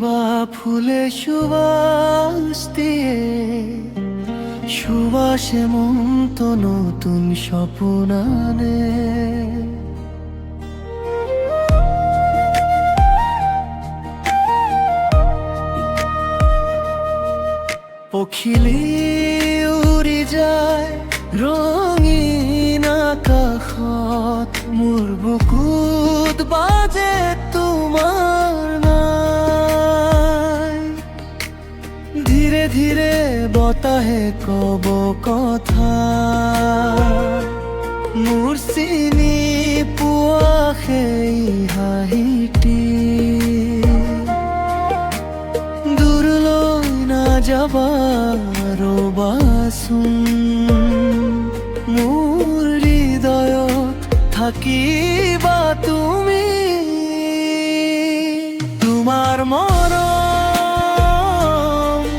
বা ফুলে সুবাস দিয়ে, সুবাসে মন্ত নতুন স্বপ্ন আনে। পখিলে উৰি যায় ৰঙীন আকাশত, মোৰ বুকুত বাজে তোমাৰ নাম। ধীৰে ধীৰে বতাহে কব কথা, মোৰ চিনি পোৱা সেই হাঁহিটি। দূৰলৈ নাযাবা ৰবাচোন, মোৰ হৃদয়ত থাকিবা তুমি। তোমাৰ মৰম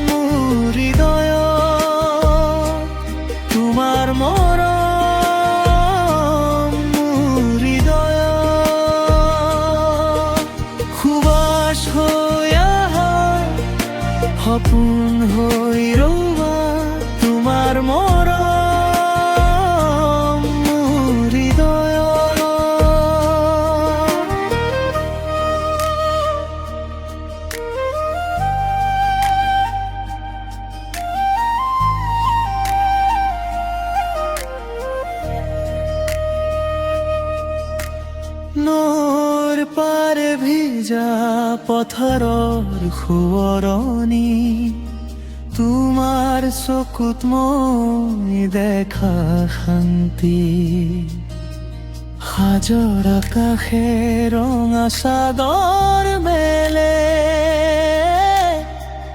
মোৰ হৃদয়ত, তোমাৰ মৰম মোৰ হৃদয়ত। সুবাস হৈ আহা, সপোন হৈ ৰবা, তোমাৰ মৰম মোৰ হৃদয়ত। নৈৰ পাৰে ভিজা পথাৰৰ সোঁৱৰণি, তোমাৰ চকুত মই দেখা শান্তি। সাজৰ আকাশে ৰঙা চাদৰ মেলে,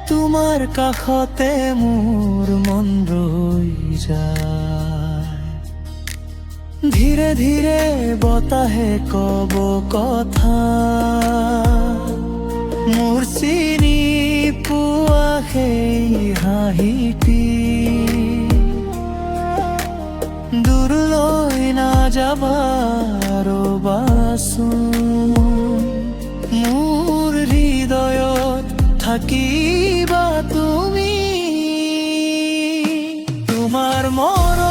তোমাৰ কাষতে মোৰ মন ৰৈ যায়। ধীৰে ধীৰে বতাহে কব কথা, মোৰ চিনি পোৱা সেই হাঁহিটি। দূৰলৈ নাযাবা ৰবাচোন, মোৰ হৃদয়ত থাকিবা তুমি। তোমাৰ মৰম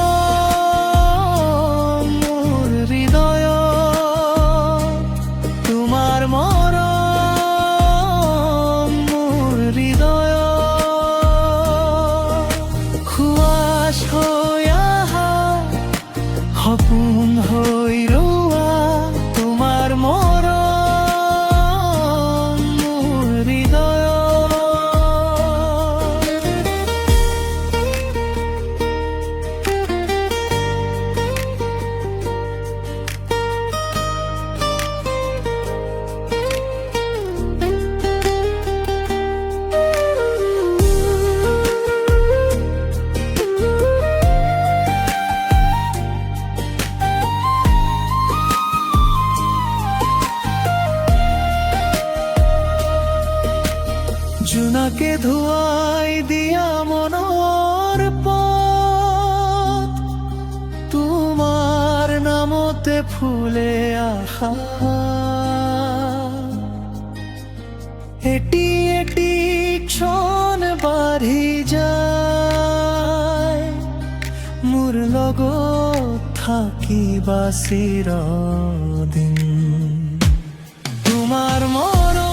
মোৰ হৃদয়ত, তোমাৰ মৰম মোৰ হৃদয়ত। সুবাস হৈ আহা, সপোন হৈ ৰোৱা, তোমাৰ মৰম মোৰ হৃদয়ত। জোনাকে ধুৱাই দিয়া মনৰ পথ, তোমাৰ নামতে ফুলে আশা। এটি এটি ক্ষণ বাঢ়ি যায়, মোৰ লগত থাকিবা চিৰদিন। তোমাৰ মৰম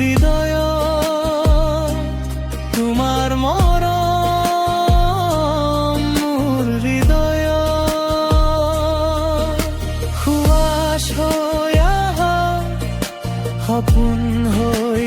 হৃদয়ত, তোমাৰ মৰম মোৰ হৃদয়ত। সুবাস হৈ আহা, সপোন হৈ